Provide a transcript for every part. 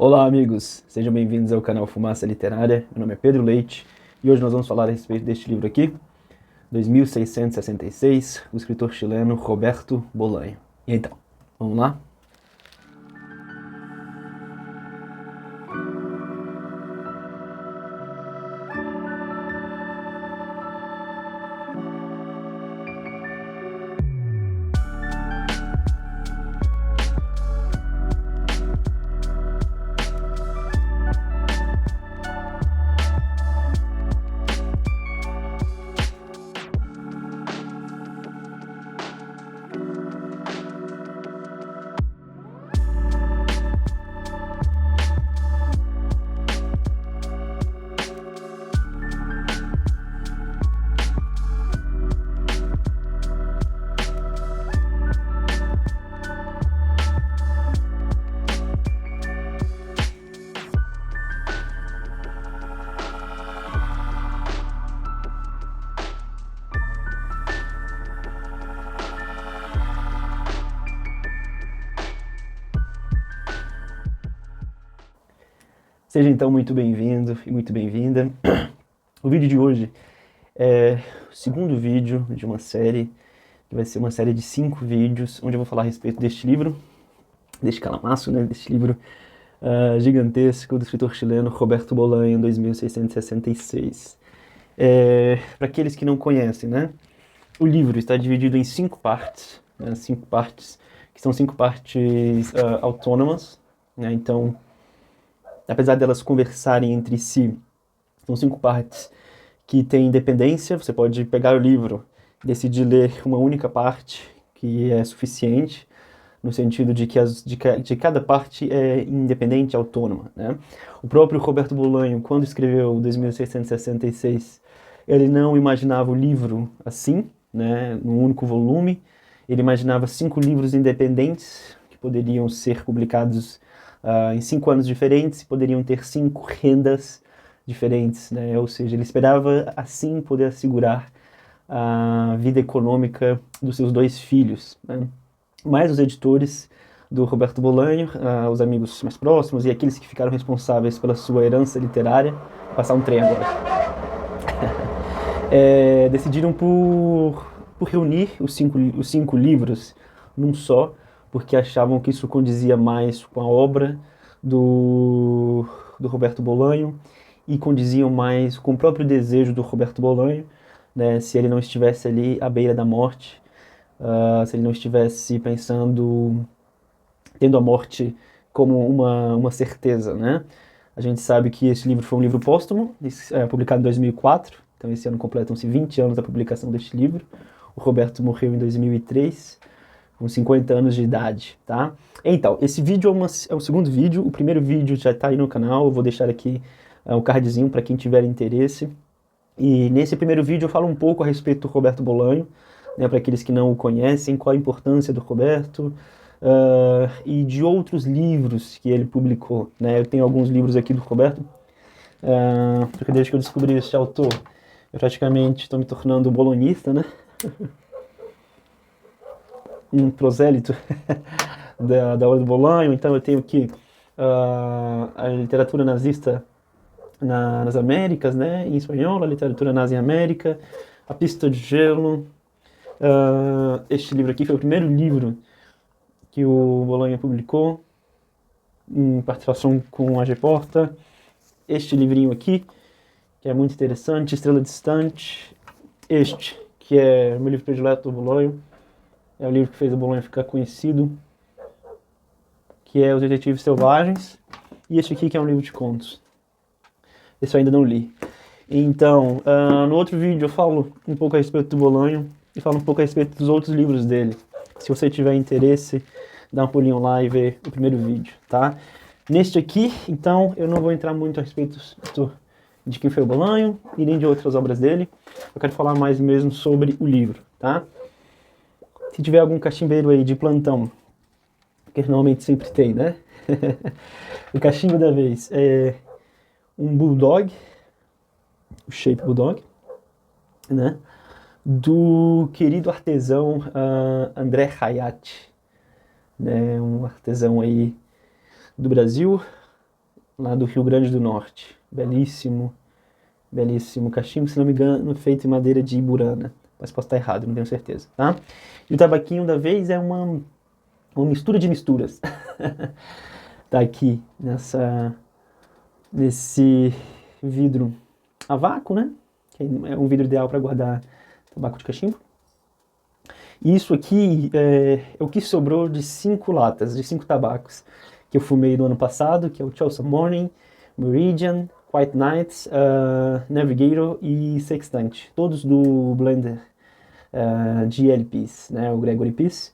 Olá amigos, sejam bem-vindos ao canal Fumaça Literária. Meu nome é Pedro Leite e hoje nós vamos falar a respeito deste livro aqui, 2666, do escritor chileno Roberto Bolanho. E então, vamos lá? Seja então muito bem-vindo e muito bem-vinda. O vídeo de hoje é o segundo vídeo de uma série, que vai ser uma série de 5 vídeos, onde eu vou falar a respeito deste livro, deste calamaço, né, deste livro gigantesco do escritor chileno Roberto Bolanho, 2666. Para aqueles que não conhecem, né, o livro está dividido em 5 partes, né, 5 partes, que são 5 partes autônomas, né, então, apesar delas conversarem entre si, são 5 partes que têm independência. Você pode pegar o livro e decidir ler uma única parte, que é suficiente, no sentido de que de cada parte é independente, autônoma, né? O próprio Roberto Bolanho, quando escreveu 2666, ele não imaginava o livro assim, né, num único volume. Ele imaginava 5 livros independentes, que poderiam ser publicados em 5 anos diferentes, poderiam ter 5 rendas diferentes, né? Ou seja, ele esperava assim poder assegurar a vida econômica dos seus 2 filhos, né? Mas os editores do Roberto Bolanho, os amigos mais próximos e aqueles que ficaram responsáveis pela sua herança literária, vou passar um trem agora, decidiram por reunir os 5 livros num só, porque achavam que isso condizia mais com a obra do Roberto Bolanho e condiziam mais com o próprio desejo do Roberto Bolanho, né, se ele não estivesse ali à beira da morte, se ele não estivesse tendo a morte como uma certeza, né? A gente sabe que esse livro foi um livro póstumo, publicado em 2004, então esse ano completam-se 20 anos da publicação deste livro. O Roberto morreu em 2003, com 50 anos de idade, tá? Então, esse vídeo é o segundo vídeo. O primeiro vídeo já está aí no canal, eu vou deixar aqui o cardzinho para quem tiver interesse. E nesse primeiro vídeo eu falo um pouco a respeito do Roberto Bolanho, né, para aqueles que não o conhecem, qual a importância do Roberto, e de outros livros que ele publicou, né? Eu tenho alguns livros aqui do Roberto, porque desde que eu descobri esse autor, eu praticamente estou me tornando bolonhista, né? Um prosélito da obra do Bolanho. Então eu tenho aqui a literatura nazista nas Américas, né, em espanhol, a literatura nazi em América, A Pista de Gelo. Este livro aqui foi o primeiro livro que o Bolanho publicou, em participação com a AG Porta. Este livrinho aqui, que é muito interessante, Estrela Distante. Este, que é o meu livro predileto do Bolanho, é o livro que fez o Bolanho ficar conhecido, que é Os Detetives Selvagens. E este aqui, que é um livro de contos. Esse eu ainda não li. Então, no outro vídeo eu falo um pouco a respeito do Bolanho e falo um pouco a respeito dos outros livros dele. Se você tiver interesse, dá um pulinho lá e vê o primeiro vídeo, tá? Neste aqui, então, eu não vou entrar muito a respeito de quem foi o Bolanho e nem de outras obras dele. Eu quero falar mais mesmo sobre o livro, tá? Se tiver algum cachimbeiro aí de plantão, que normalmente sempre tem, né? O cachimbo da vez é um bulldog, o Shape Bulldog, né? Do querido artesão André Hayat, né? Um artesão aí do Brasil, lá do Rio Grande do Norte. Belíssimo, belíssimo cachimbo, se não me engano, feito em madeira de Iburana. Mas posso estar errado, não tenho certeza, tá? E o tabaquinho da vez é uma mistura de misturas. Tá aqui nesse vidro a vácuo, né? Que é um vidro ideal para guardar tabaco de cachimbo. E isso aqui é o que sobrou de 5 latas, de 5 tabacos que eu fumei no ano passado, que é o Chelsea Morning, Meridian, White Nights, Navigator e Sextante. Todos do blender GL Peace, né? O Gregory Peace.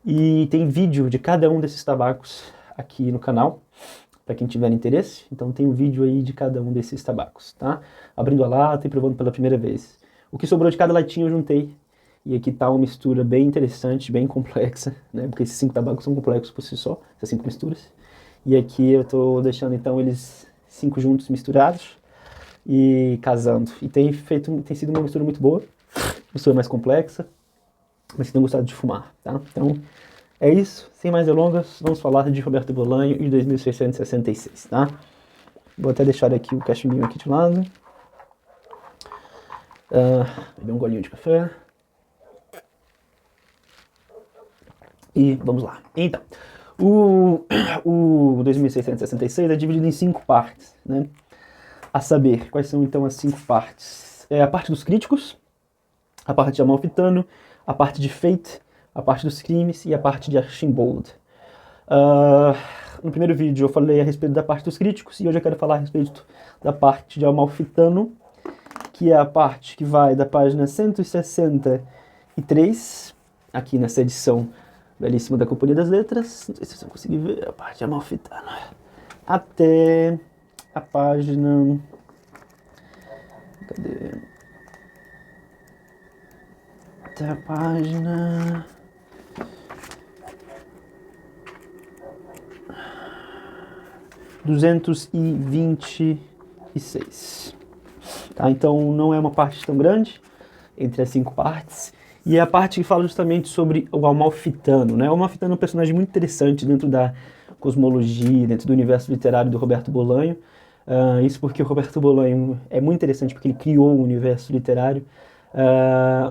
E tem vídeo de cada um desses tabacos aqui no canal, para quem tiver interesse. Então tem um vídeo aí de cada um desses tabacos, tá? Abrindo a lata e provando pela primeira vez. O que sobrou de cada latinha eu juntei. E aqui tá uma mistura bem interessante, bem complexa, né? Porque esses 5 tabacos são complexos por si só, essas 5 misturas. E aqui eu tô deixando então eles 5 juntos misturados e casando. E tem sido uma mistura muito boa, mistura mais complexa, mas que tenho gostado de fumar, tá? Então é isso, sem mais delongas, vamos falar de Roberto Bolanho e 2666, tá? Vou até deixar aqui o cachimbinho aqui de lado. Beber um golinho de café. E vamos lá. Então, o 2666 é dividido em 5 partes, né? A saber, quais são então as 5 partes? É a parte dos críticos, a parte de Amalfitano, a parte de Fate, a parte dos crimes e a parte de Archambault. No primeiro vídeo eu falei a respeito da parte dos críticos e hoje eu quero falar a respeito da parte de Amalfitano, que é a parte que vai da página 163, aqui nessa edição belíssima da Companhia das Letras, não sei se vocês vão conseguir ver a parte de Amalfitano, até a página... Cadê? Até a página... 226. Tá? Então não é uma parte tão grande entre as 5 partes. E é a parte que fala justamente sobre o Amalfitano, né? O Amalfitano é um personagem muito interessante dentro da cosmologia, dentro do universo literário do Roberto Bolanho. Isso porque o Roberto Bolanho é muito interessante porque ele criou um universo literário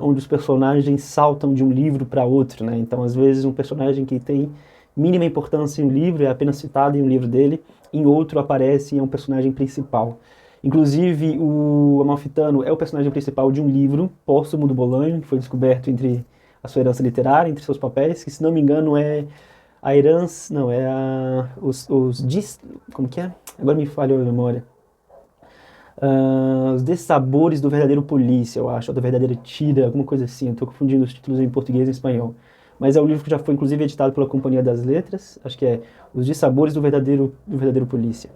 onde os personagens saltam de um livro para outro, né? Então, às vezes, um personagem que tem mínima importância em um livro é apenas citado em um livro dele, em outro aparece e é um personagem principal. Inclusive, o Amalfitano é o personagem principal de um livro póstumo do Bolanho, que foi descoberto entre a sua herança literária, entre seus papéis, que, se não me engano, é a herança... Não, é como que é? Agora me falhou a memória. Os Dessabores do Verdadeiro Polícia, eu acho, ou da Verdadeira Tira, alguma coisa assim. Eu estou confundindo os títulos em português e em espanhol. Mas é um livro que já foi, inclusive, editado pela Companhia das Letras. Acho que é Os Dissabores do Verdadeiro Polícia.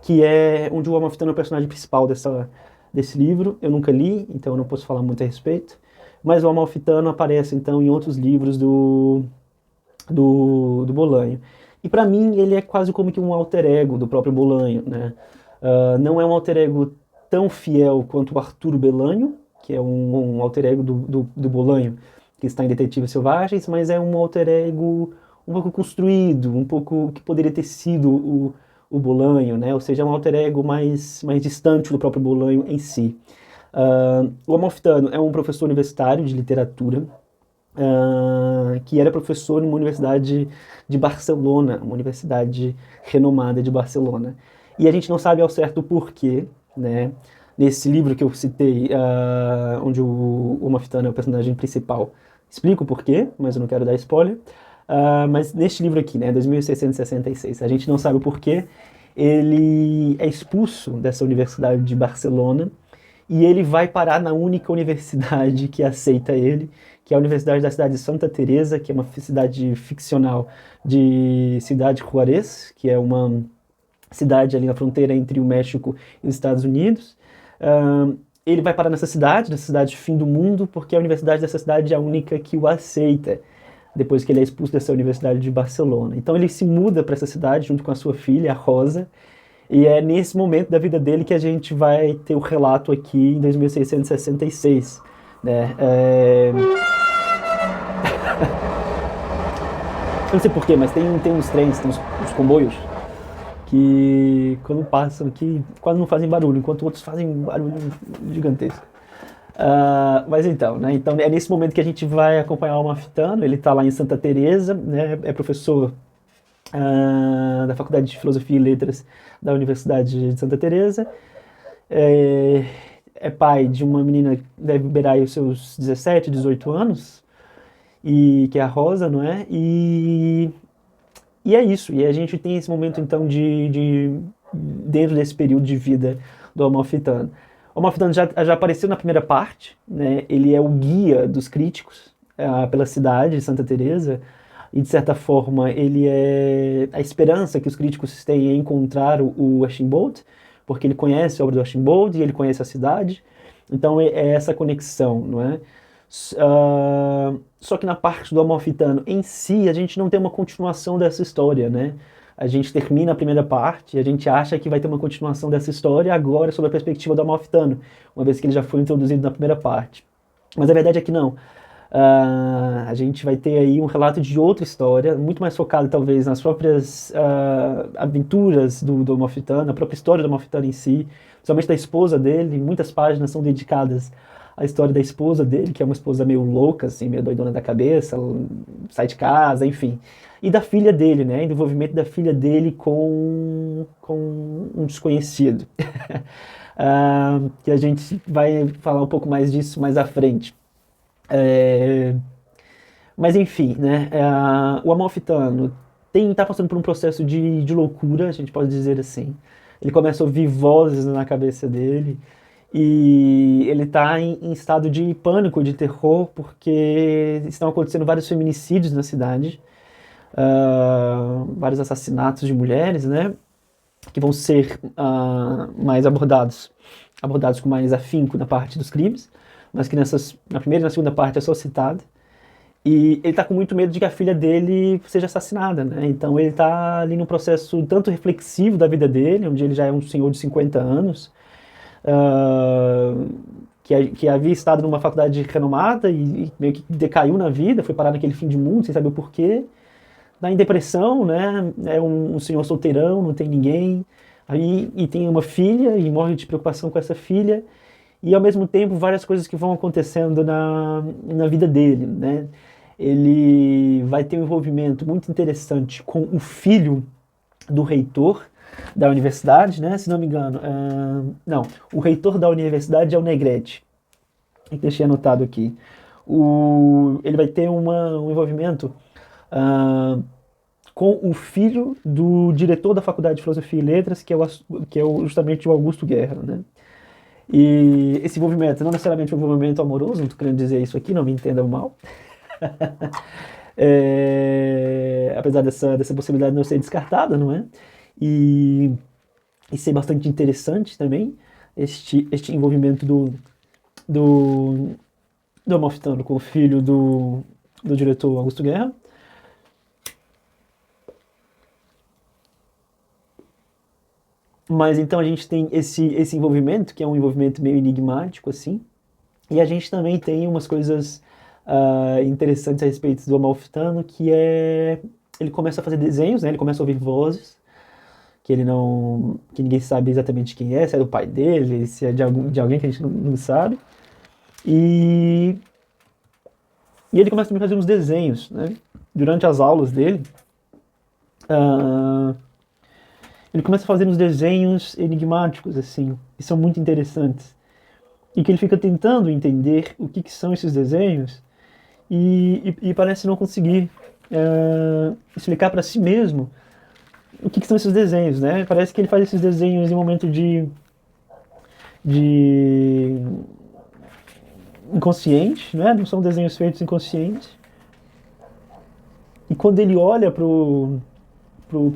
Que é onde o Amalfitano é o personagem principal desse livro. Eu nunca li, então eu não posso falar muito a respeito. Mas o Amalfitano aparece, então, em outros livros do Bolanho. E para mim, ele é quase como que um alter ego do próprio Bolanho, né? Não é um alter ego tão fiel quanto o Arturo Bellanho, que é um alter ego do Bolanho, que está em Detetives Selvagens, mas é um alter ego um pouco construído, um pouco que poderia ter sido o Bolanho, né? Ou seja, é um alter ego mais distante do próprio Bolanho em si. O Amalfitano é um professor universitário de literatura, que era professor em uma universidade de Barcelona, uma universidade renomada de Barcelona. E a gente não sabe ao certo o porquê, né? Nesse livro que eu citei, onde o Amalfitano é o personagem principal, explico o porquê, mas eu não quero dar spoiler. Mas neste livro aqui, né, 2666, a gente não sabe o porquê, ele é expulso dessa universidade de Barcelona e ele vai parar na única universidade que aceita ele, que é a Universidade da cidade de Santa Teresa, que é uma cidade ficcional de Ciudad Juárez, que é uma cidade ali na fronteira entre o México e os Estados Unidos. Ele vai parar nessa cidade fim do mundo, porque a universidade dessa cidade é a única que o aceita, depois que ele é expulso dessa universidade de Barcelona. Então ele se muda para essa cidade junto com a sua filha, a Rosa, e é nesse momento da vida dele que a gente vai ter o relato aqui em 2666, né? Eu não sei porquê, mas tem uns trens, tem uns comboios que quando passam aqui quase não fazem barulho, enquanto outros fazem um barulho gigantesco. Mas então, né? Então é nesse momento que a gente vai acompanhar o Amalfitano. Ele está lá em Santa Teresa, né? É professor da Faculdade de Filosofia e Letras da Universidade de Santa Teresa. É pai de uma menina que deve beirar aí os seus 17, 18 anos, e que é a Rosa, não é? E é isso. E a gente tem esse momento então dentro desse período de vida do Amalfitano. O Amalfitano já apareceu na primeira parte, né? Ele é o guia dos críticos pela cidade de Santa Teresa, e de certa forma ele é a esperança que os críticos têm em encontrar o Archambault, porque ele conhece a obra do Archambault e ele conhece a cidade. Então é essa conexão, não é? Só que na parte do Amalfitano em si, a gente não tem uma continuação dessa história, né? A gente termina a primeira parte e a gente acha que vai ter uma continuação dessa história agora sob a perspectiva do Amalfitano, uma vez que ele já foi introduzido na primeira parte. Mas a verdade é que não. A gente vai ter aí um relato de outra história, muito mais focado talvez nas próprias aventuras do Amalfitano, a própria história do Amalfitano em si, principalmente da esposa dele. Muitas páginas são dedicadas à história da esposa dele, que é uma esposa meio louca, assim, meio doidona da cabeça, sai de casa, enfim. E da filha dele, né? O envolvimento da filha dele com um desconhecido. Que a gente vai falar um pouco mais disso mais à frente. Mas enfim, né? O Amalfitano está passando por um processo de loucura, a gente pode dizer assim. Ele começa a ouvir vozes na cabeça dele e ele está em estado de pânico, de terror, porque estão acontecendo vários feminicídios na cidade, vários assassinatos de mulheres, né? Que vão ser mais abordados com mais afinco na parte dos crimes, mas que na primeira e na segunda parte é só citado. E ele está com muito medo de que a filha dele seja assassinada, né? Então ele está ali num processo tanto reflexivo da vida dele, onde ele já é um senhor de 50 anos, que havia estado numa faculdade renomada e meio que decaiu na vida, foi parar naquele fim de mundo, sem saber o porquê. Está em depressão, né? É um senhor solteirão, não tem ninguém. E tem uma filha e morre de preocupação com essa filha. E ao mesmo tempo várias coisas que vão acontecendo na vida dele, né? Ele vai ter um envolvimento muito interessante com o filho do reitor da universidade, né? Se não me engano, não, o reitor da universidade é o Negrete, que deixei anotado aqui. Ele vai ter um envolvimento com o filho do diretor da Faculdade de Filosofia e Letras, que é justamente o Augusto Guerra, né? E esse envolvimento, não necessariamente um envolvimento amoroso, não estou querendo dizer isso aqui, não me entendam mal. Apesar dessa possibilidade não ser descartada, não é? E ser bastante interessante também, este envolvimento do Amalfitano com o filho do diretor Augusto Guerra. Mas então a gente tem esse envolvimento, que é um envolvimento meio enigmático, assim, e a gente também tem umas coisas interessantes a respeito do Amalfitano, que ele começa a fazer desenhos, né? Ele começa a ouvir vozes, que ninguém sabe exatamente quem é, se é do pai dele, se é de alguém que a gente não sabe, e ele começa também a fazer uns desenhos, né? Durante as aulas dele, ele começa a fazer uns desenhos enigmáticos, assim, que são muito interessantes. E que ele fica tentando entender o que são esses desenhos e parece não conseguir explicar para si mesmo o que são esses desenhos, né? Parece que ele faz esses desenhos em um momento de inconsciente, né? Não são desenhos feitos inconscientes. E quando ele olha pro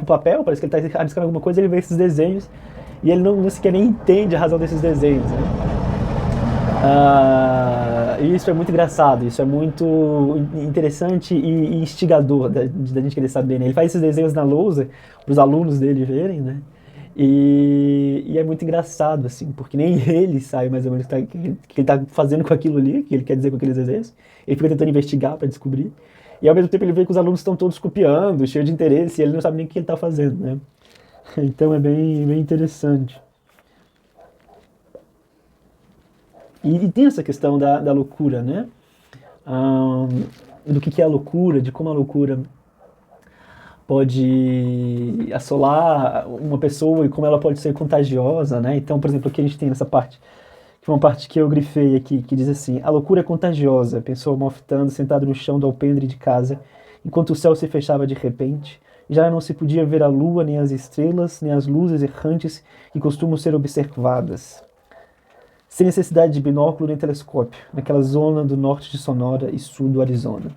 papel, parece que ele está rabiscando alguma coisa, ele vê esses desenhos e ele não sequer nem entende a razão desses desenhos, né? E isso é muito engraçado, isso é muito interessante e instigador da gente querer saber, né? Ele faz esses desenhos na lousa para os alunos dele verem, né? E é muito engraçado, assim, porque nem ele sabe mais ou menos o que ele está fazendo com aquilo ali, o que ele quer dizer com aqueles desenhos. Ele fica tentando investigar para descobrir. E ao mesmo tempo ele vê que os alunos estão todos copiando, cheios de interesse, e ele não sabe nem o que ele está fazendo, né? Então é bem interessante. E tem essa questão da loucura, né? Ah, do que é a loucura, de como a loucura pode assolar uma pessoa e como ela pode ser contagiosa, né? Então, por exemplo, aqui a gente tem nessa parte, que é uma parte que eu grifei aqui, que diz assim: a loucura é contagiosa, pensou Malfitano, sentado no chão do alpendre de casa, enquanto o céu se fechava de repente, e já não se podia ver a lua, nem as estrelas, nem as luzes errantes que costumam ser observadas, sem necessidade de binóculo nem telescópio, naquela zona do norte de Sonora e sul do Arizona.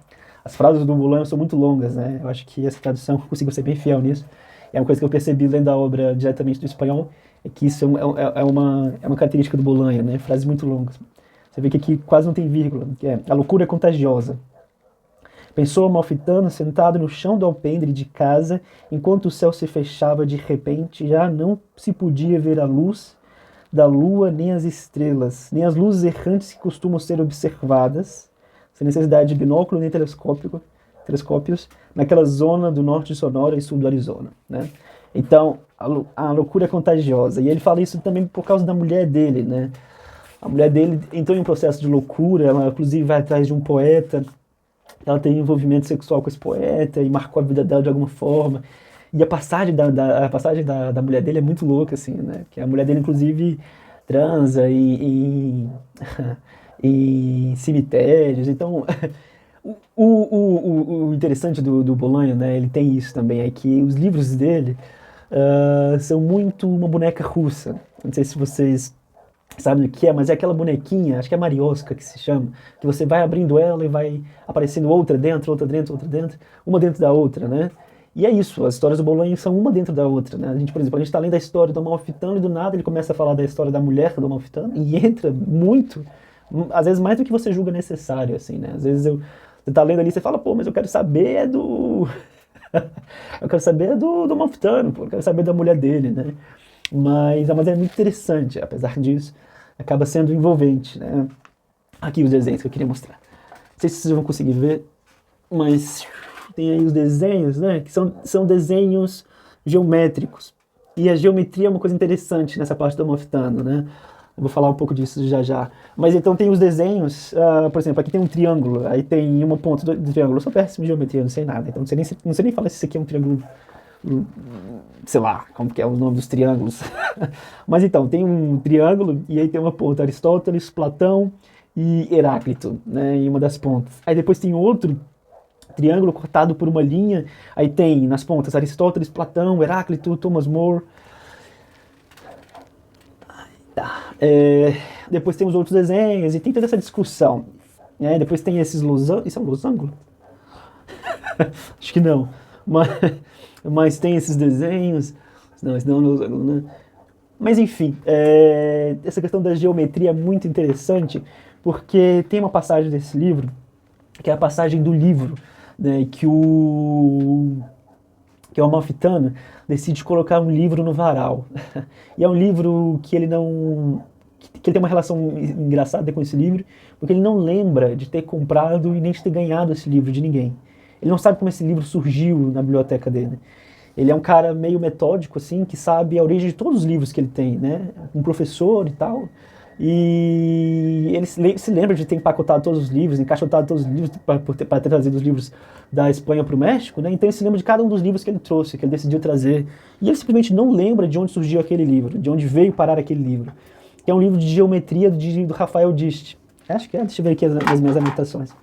As frases do Bolaño são muito longas, né? Eu acho que essa tradução conseguiu ser bem fiel nisso. É uma coisa que eu percebi lendo a obra diretamente do espanhol, é que isso é uma característica do Bolaño, né? Frases muito longas. Você vê que aqui quase não tem vírgula, que é: a loucura é contagiosa. Pensou Amalfitano sentado no chão do alpendre de casa, enquanto o céu se fechava de repente, já não se podia ver a luz da lua, nem as estrelas, nem as luzes errantes que costumam ser observadas, sem necessidade de binóculo nem telescópios, naquela zona do norte de Sonora e sul do Arizona, né? Então, a loucura é contagiosa. E ele fala isso também por causa da mulher dele, né? A mulher dele entrou em um processo de loucura, ela inclusive vai atrás de um poeta, ela tem envolvimento sexual com esse poeta e marcou a vida dela de alguma forma. E a passagem da mulher dele é muito louca, assim, né? Que a mulher dele, inclusive, transa em cemitérios. Então, o interessante do Bolaño, né? Ele tem isso também, é que os livros dele são muito uma boneca russa. Não sei se vocês sabem o que é, mas é aquela bonequinha, acho que é Mariosca que se chama, que você vai abrindo ela e vai aparecendo outra dentro, uma dentro da outra, né? E é isso, as histórias do Bolaño são uma dentro da outra, né? A gente, por exemplo, a gente está lendo a história do Amalfitano e do nada ele começa a falar da história da mulher do Amalfitano e entra muito, às vezes mais do que você julga necessário, assim, né? Às vezes você tá lendo ali e você fala, pô, mas eu quero saber do... eu quero saber do Amalfitano, pô, eu quero saber da mulher dele, né? Mas é muito interessante, apesar disso, acaba sendo envolvente, né? Aqui os desenhos que eu queria mostrar. Não sei se vocês vão conseguir ver, mas tem aí os desenhos, né? Que são desenhos geométricos. E a geometria é uma coisa interessante nessa parte do Amalfitano, né? Eu vou falar um pouco disso já já. Mas então tem os desenhos, por exemplo, aqui tem um triângulo, aí tem uma ponta do triângulo. Eu sou péssimo em geometria, não sei nada, então não sei nem falar se isso aqui é um triângulo, sei lá, como que é o nome dos triângulos. Mas então, tem um triângulo e aí tem uma ponta, Aristóteles, Platão e Heráclito, né, em uma das pontas. Aí depois tem outro triângulo cortado por uma linha, aí tem nas pontas Aristóteles, Platão, Heráclito, Thomas More. Tá. Depois tem os outros desenhos e tem toda essa discussão, né? Depois tem esses losangos. Isso é um losango? Acho que não. Mas tem esses desenhos. Não, esse não é um losango, né? Mas enfim, essa questão da geometria é muito interessante, porque tem uma passagem desse livro, que é a passagem do livro, né, que o Amalfitano decide colocar um livro no varal. E é um livro que ele não... que ele tem uma relação engraçada com esse livro, porque ele não lembra de ter comprado e nem de ter ganhado esse livro de ninguém. Ele não sabe como esse livro surgiu na biblioteca dele. Ele é um cara meio metódico, assim, que sabe a origem de todos os livros que ele tem, né? Um professor e tal. E ele se lembra de ter empacotado todos os livros, encaixotado todos os livros para ter trazido os livros da Espanha para o México, né? Então ele se lembra de cada um dos livros que ele trouxe, que ele decidiu trazer. E ele simplesmente não lembra de onde surgiu aquele livro, de onde veio parar aquele livro. Que é um livro de geometria do Rafael Dist. Acho que é, deixa eu ver aqui as minhas anotações.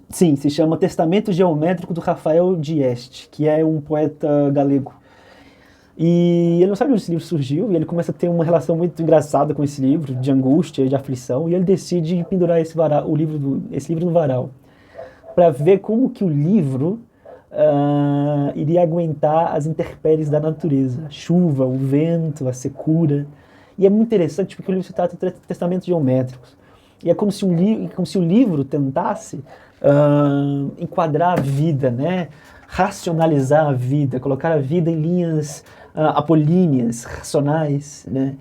Sim, se chama Testamento Geométrico do Rafael Dieste, que é um poeta galego. E ele não sabe onde esse livro surgiu, e ele começa a ter uma relação muito engraçada com esse livro, de angústia, de aflição, e ele decide pendurar esse livro no varal, para ver como que o livro iria aguentar as intempéries da natureza, a chuva, o vento, a secura. E é muito interessante porque o livro se trata de testamentos geométricos. E é como se o livro tentasse enquadrar a vida, né? Racionalizar a vida, colocar a vida em linhas apolíneas, racionais, né?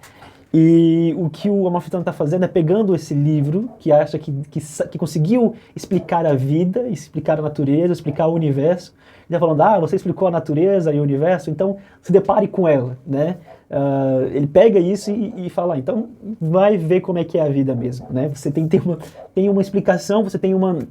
E o que o Amalfitano está fazendo é pegando esse livro, que acha que conseguiu explicar a vida, explicar a natureza, explicar o universo, e está falando, você explicou a natureza e o universo, então se depare com ela, né? Ele pega isso e fala, então vai ver como é que é a vida mesmo, né? Você tem uma explicação, você tem um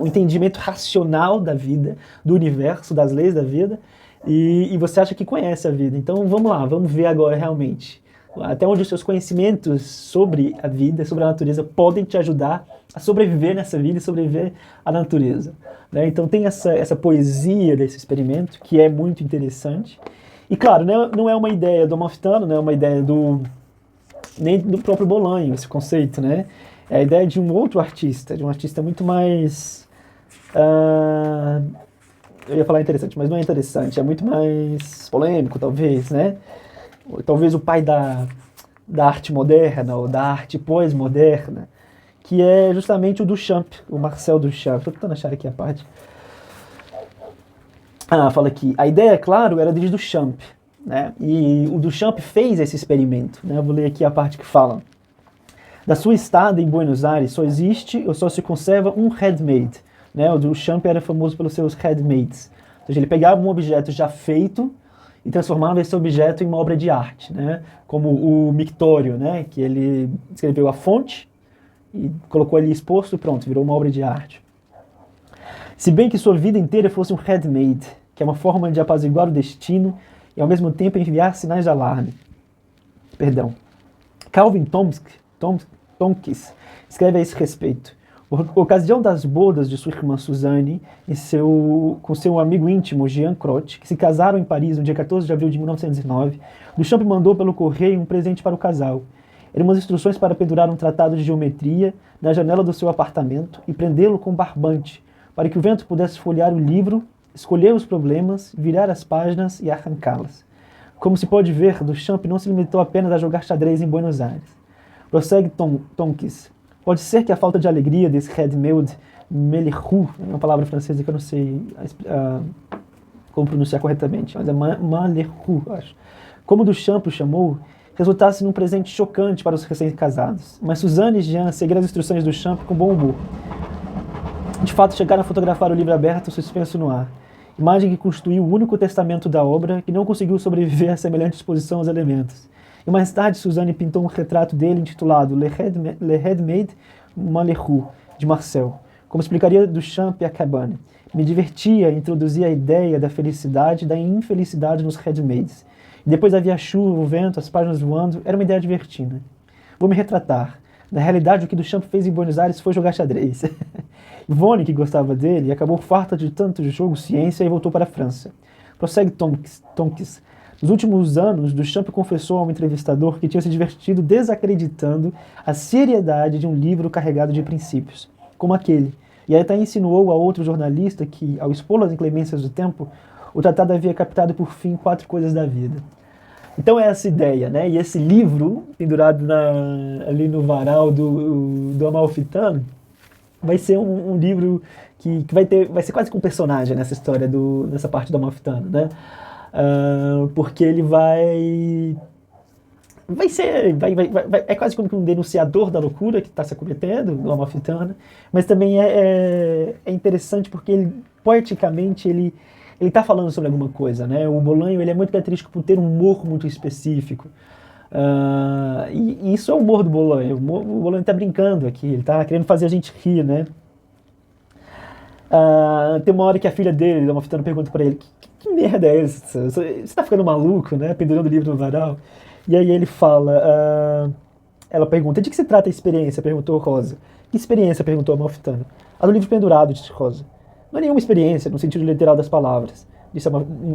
entendimento racional da vida, do universo, das leis da vida, e você acha que conhece a vida. Então vamos lá, vamos ver agora realmente até onde os seus conhecimentos sobre a vida, sobre a natureza, podem te ajudar a sobreviver nessa vida e sobreviver à natureza, né? Então tem essa poesia desse experimento, que é muito interessante. E claro, não é uma ideia do Amalfitano, não é uma ideia nem do próprio Bolanho, esse conceito, né? É a ideia de um outro artista, de um artista muito mais... eu ia falar interessante, mas não é interessante, é muito mais polêmico, talvez, né? Talvez o pai da arte moderna, ou da arte pós-moderna, que é justamente o Duchamp, o Marcel Duchamp. Estou tentando achar aqui a parte. Fala aqui. A ideia, claro, era de Duchamp, né? E o Duchamp fez esse experimento, né? Eu vou ler aqui a parte que fala. Da sua estada em Buenos Aires só existe ou só se conserva um handmade, né? O Duchamp era famoso pelos seus handmades. Ou seja, ele pegava um objeto já feito e transformava esse objeto em uma obra de arte, né? Como o mictório, né? Que ele escreveu a fonte e colocou ali exposto e pronto, virou uma obra de arte. Se bem que sua vida inteira fosse um handmade, que é uma forma de apaziguar o destino e ao mesmo tempo enviar sinais de alarme. Perdão. Calvin Tomkins escreve a esse respeito. A ocasião das bodas de sua irmã Suzanne com seu amigo íntimo Jean Croce, que se casaram em Paris no dia 14 de abril de 1909, Duchamp mandou pelo correio um presente para o casal. Eram umas instruções para pendurar um tratado de geometria na janela do seu apartamento e prendê-lo com barbante, para que o vento pudesse folhear o livro, escolher os problemas, virar as páginas e arrancá-las. Como se pode ver, Duchamp não se limitou apenas a jogar xadrez em Buenos Aires. Prossegue Tomkins. Pode ser que a falta de alegria desse handmade Malheureux, é uma palavra francesa que eu não sei como pronunciar corretamente, mas é Malheureux, acho. Como Duchamp o chamou, resultasse num presente chocante para os recém-casados. Mas Suzanne e Jean seguiram as instruções do Duchamp com bom humor. De fato, chegaram a fotografar o livro aberto suspenso no ar. Imagem que constituiu o único testamento da obra que não conseguiu sobreviver a semelhante exposição aos elementos. E mais tarde, Suzanne pintou um retrato dele intitulado Le Handmade Malheureux, de Marcel. Como explicaria Duchamp a Cabane, me divertia introduzir a ideia da felicidade e da infelicidade nos handmades. E depois havia a chuva, o vento, as páginas voando, era uma ideia divertida. Vou me retratar. Na realidade, o que Duchamp fez em Buenos Aires foi jogar xadrez. Yvonne, que gostava dele, acabou farta de tanto jogo ciência e voltou para a França. Prossegue Tomkins. Nos últimos anos, Duchamp confessou a um entrevistador que tinha se divertido desacreditando a seriedade de um livro carregado de princípios, como aquele, e até insinuou a outro jornalista que, ao expô-lo às inclemências do tempo, o tratado havia captado por fim 4 coisas da vida. Então é essa ideia, né? E esse livro, pendurado ali no varal do Amalfitano, vai ser um livro que vai ser quase que um personagem nessa história, nessa parte do Amalfitano, né? Porque ele é quase como um denunciador da loucura que está se acometendo, do Amalfitano, mas também é interessante porque ele, poeticamente, ele está falando sobre alguma coisa, né? O Bolanho, ele é muito característico por ter um humor muito específico. E isso é o humor do Bolanho. O Bolanho está brincando aqui, ele está querendo fazer a gente rir, né? Tem uma hora que a filha dele, do Amalfitano, pergunta para ele: que merda é essa? Você tá ficando maluco, né? Pendurando o livro no varal. E aí ele fala, ela pergunta: de que se trata a experiência? Perguntou Rosa. Que experiência? Perguntou Amalfitano. A do livro pendurado, disse Rosa. Não é nenhuma experiência, no sentido literal das palavras,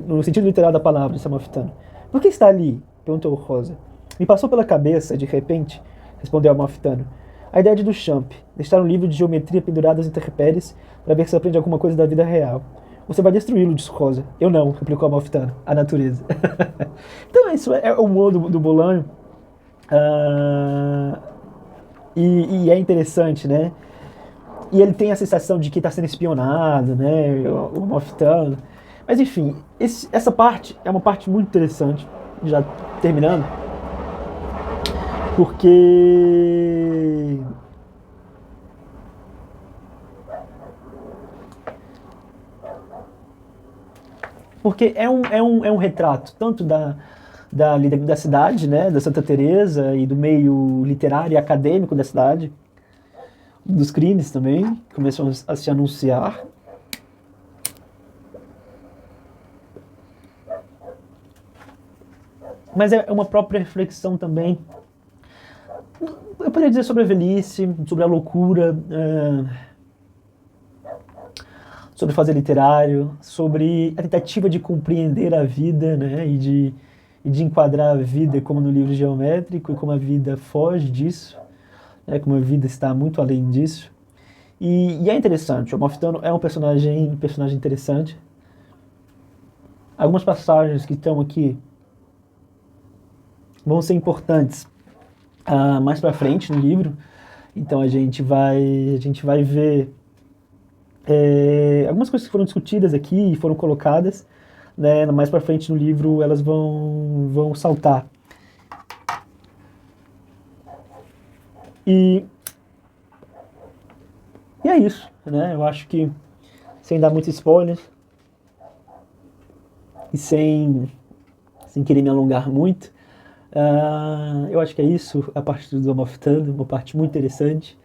no sentido literal da palavra, disse Amalfitano. Por que está ali? Perguntou Rosa. Me passou pela cabeça, de repente, respondeu Amalfitano, a ideia de Duchamp, deixar um livro de geometria pendurado às intempéries para ver se aprende alguma coisa da vida real. Você vai destruí-lo, disse Rosa. Eu não, replicou Amalfitano, a natureza. Então isso é o humor do Bolanho. E é interessante, né? E ele tem a sensação de que está sendo espionado, né? O Amalfitano. Mas enfim, essa parte é uma parte muito interessante, já terminando. Porque é um retrato tanto da cidade, né, da Santa Teresa e do meio literário e acadêmico da cidade, dos crimes também, que começam a se anunciar. Mas é uma própria reflexão também, eu poderia dizer, sobre a velhice, sobre a loucura, sobre fazer literário, sobre a tentativa de compreender a vida, né, e de enquadrar a vida como no livro geométrico, e como a vida foge disso, né, como a vida está muito além disso. E é interessante, o Amalfitano é um personagem interessante. Algumas passagens que estão aqui vão ser importantes mais para frente no livro, então a gente vai ver algumas coisas que foram discutidas aqui e foram colocadas, né, mais para frente no livro elas vão saltar. E é isso, né? Eu acho que, sem dar muitos spoilers e sem querer me alongar muito, eu acho que é isso, a parte do Amalfitano, uma parte muito interessante,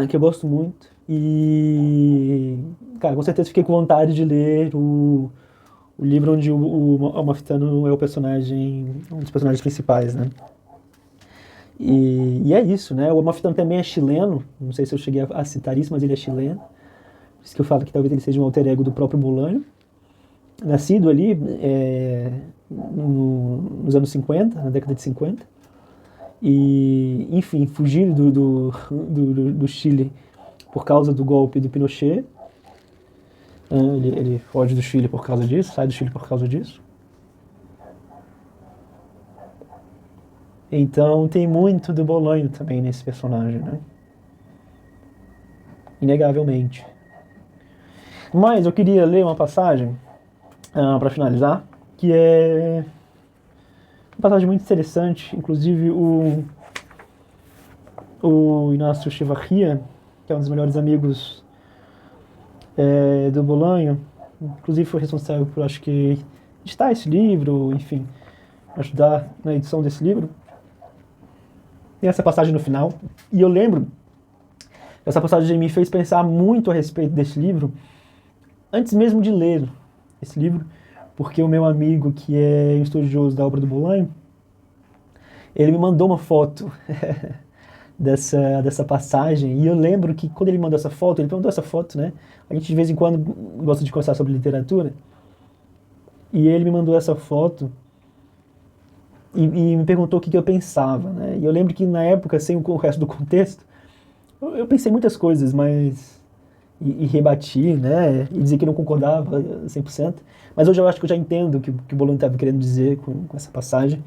que eu gosto muito. E, cara, com certeza fiquei com vontade de ler o livro onde o Amalfitano é o personagem, um dos personagens principais, né? E é isso, né? O Amalfitano também é chileno, não sei se eu cheguei a citar isso, mas ele é chileno. Por isso que eu falo que talvez ele seja um alter ego do próprio Bolanho. Nascido ali nos anos 50, na década de 50. E, enfim, fugido do Chile por causa do golpe do Pinochet. Ele foge do Chile por causa disso, sai do Chile por causa disso. Então tem muito do Bolanho também nesse personagem, né? Inegavelmente. Mas eu queria ler uma passagem para finalizar, que é uma passagem muito interessante. Inclusive o Inácio Echevarria, que é um dos melhores amigos do Bolanho, inclusive foi responsável por, acho que, editar esse livro, enfim, ajudar na edição desse livro. Tem essa passagem no final, e eu lembro, essa passagem me fez pensar muito a respeito desse livro, antes mesmo de ler esse livro, porque o meu amigo, que é estudioso da obra do Bolanho, ele me mandou uma foto dessa passagem, e eu lembro que quando ele mandou essa foto, ele mandou essa foto, né? A gente de vez em quando gosta de conversar sobre literatura, e ele me mandou essa foto e me perguntou o que eu pensava, né? E eu lembro que na época, sem o resto do contexto, eu pensei muitas coisas, mas e rebati, né? E dizer que não concordava 100%. Mas hoje eu acho que eu já entendo o que o Bolanho estava querendo dizer com essa passagem,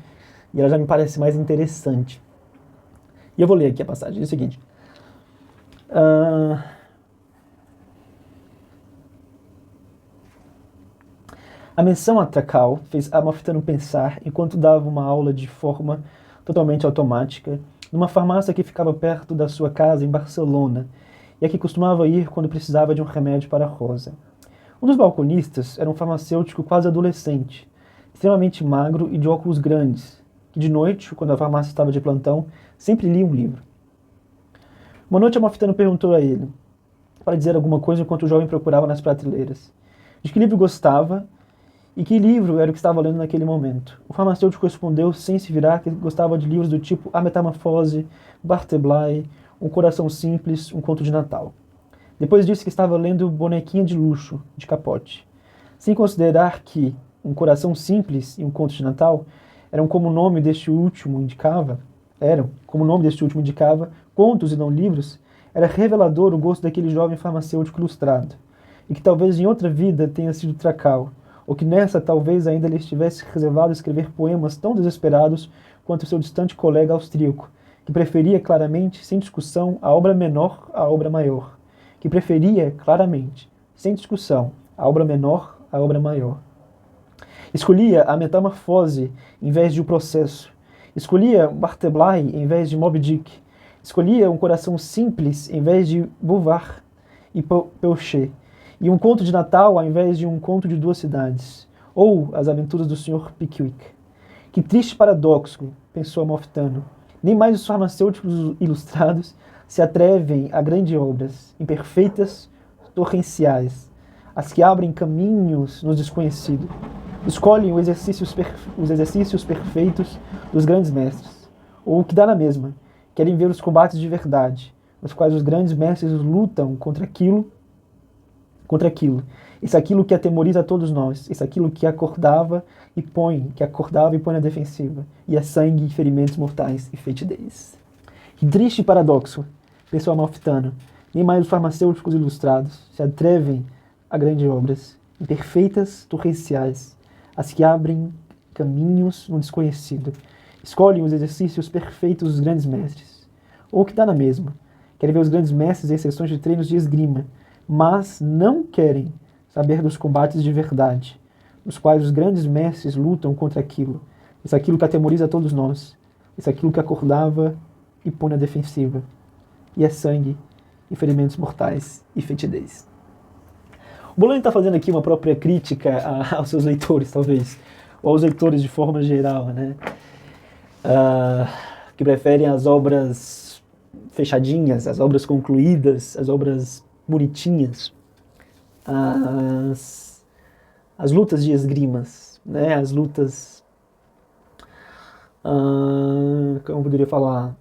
e ela já me parece mais interessante. E eu vou ler aqui a passagem, é o seguinte. A menção a Tracal fez Amalfitano pensar enquanto dava uma aula de forma totalmente automática numa farmácia que ficava perto da sua casa em Barcelona e a que costumava ir quando precisava de um remédio para Rosa. Um dos balconistas era um farmacêutico quase adolescente, extremamente magro e de óculos grandes, que de noite, quando a farmácia estava de plantão, sempre lia um livro. Uma noite, Amalfitano perguntou a ele, para dizer alguma coisa enquanto o jovem procurava nas prateleiras, de que livro gostava e que livro era o que estava lendo naquele momento. O farmacêutico respondeu, sem se virar, que gostava de livros do tipo A Metamorfose, Bartleby, Um Coração Simples, Um Conto de Natal. Depois disse que estava lendo Bonequinha de Luxo, de Capote. Sem considerar que Um Coração Simples e Um Conto de Natal eram, como o nome deste último indicava, contos e não livros, era revelador o gosto daquele jovem farmacêutico ilustrado, e que talvez em outra vida tenha sido Tracal, ou que nessa talvez ainda lhe estivesse reservado escrever poemas tão desesperados quanto seu distante colega austríaco, que preferia claramente, sem discussão, a obra menor à obra maior. Que preferia claramente, sem discussão, a obra menor à obra maior. Escolhia a metamorfose em vez de o processo, Escolhia Bartleby em vez de Moby Dick. Escolhia um coração simples em vez de Bouvard e Peuchet. E um conto de Natal ao invés de um conto de duas cidades. Ou As Aventuras do Sr. Pickwick. Que triste paradoxo, pensou Amalfitano. Nem mais os farmacêuticos ilustrados se atrevem a grandes obras, imperfeitas, torrenciais, as que abrem caminhos no desconhecido. Escolhem os exercícios perfeitos dos grandes mestres, ou o que dá na mesma, querem ver os combates de verdade, nos quais os grandes mestres lutam contra aquilo. Isso é aquilo que atemoriza a todos nós, isso é aquilo que acordava e põe na defensiva, e é sangue, ferimentos mortais e fetidez. Que triste paradoxo, pensou Amalfitano, nem mais os farmacêuticos ilustrados se atrevem a grandes obras, imperfeitas, torrenciais, as que abrem caminhos no desconhecido, escolhem os exercícios perfeitos dos grandes mestres, ou o que dá na mesma, querem ver os grandes mestres em sessões de treinos de esgrima, mas não querem saber dos combates de verdade, nos quais os grandes mestres lutam contra aquilo. Isso é aquilo que atemoriza a todos nós. Isso é aquilo que acordava e põe na defensiva. E é sangue, e ferimentos mortais e fetidez. O Bolani está fazendo aqui uma própria crítica aos seus leitores, talvez, ou aos leitores de forma geral, né? Que preferem as obras fechadinhas, as obras concluídas, as obras bonitinhas, as lutas de esgrimas, né? As lutas, como eu poderia falar,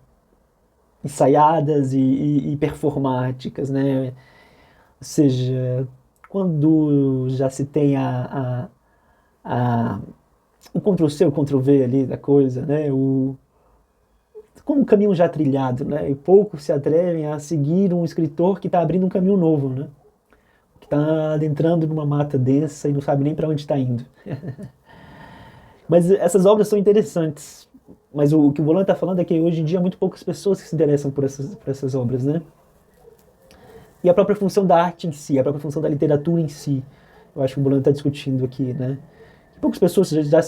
ensaiadas e performáticas, né? Ou seja, quando já se tem o Ctrl-C, o Ctrl-V ali da coisa, né? Como um caminho já trilhado, né? E poucos se atrevem a seguir um escritor que está abrindo um caminho novo, né? Que está adentrando numa mata densa e não sabe nem para onde está indo. Mas essas obras são interessantes. Mas o que o Bolani está falando é que hoje em dia há muito poucas pessoas que se interessam por essas obras, né? E a própria função da arte em si, a própria função da literatura em si, eu acho que o Bolani está discutindo aqui, né? Poucas pessoas já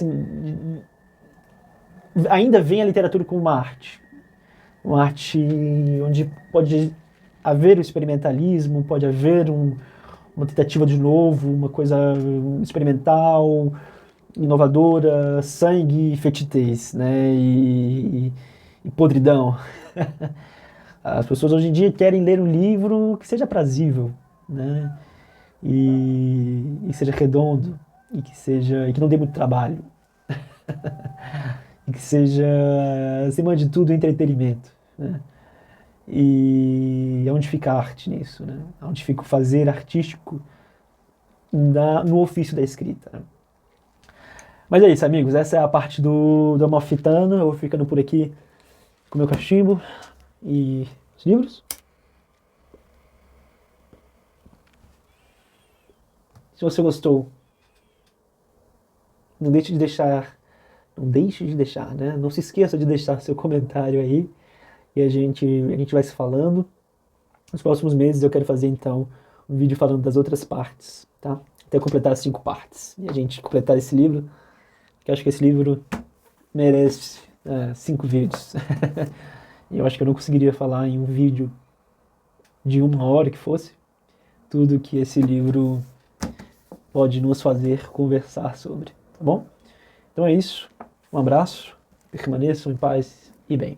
ainda veem a literatura como uma arte onde pode haver o experimentalismo, pode haver uma tentativa de novo, uma coisa experimental, inovadora, sangue e fetidez, né? E podridão. As pessoas hoje em dia querem ler um livro que seja aprazível, né? E seja redondo, e que não dê muito trabalho. E que seja, acima de tudo, entretenimento, né? E onde fica a arte nisso, né? Onde fica o fazer artístico no ofício da escrita, né? Mas é isso, amigos. Essa é a parte do Amalfitano. Eu vou ficando por aqui com o meu cachimbo e os livros. Se você gostou, não deixe de deixar, né? Não se esqueça de deixar seu comentário aí. E a gente vai se falando. Nos próximos meses eu quero fazer, então, um vídeo falando das outras partes, tá? Até completar as 5 partes. E a gente completar esse livro, que eu acho que esse livro merece 5 vídeos. E eu acho que eu não conseguiria falar em um vídeo de 1 hora que fosse tudo que esse livro pode nos fazer conversar sobre, tá bom? Então é isso. Um abraço. Permaneçam em paz e bem.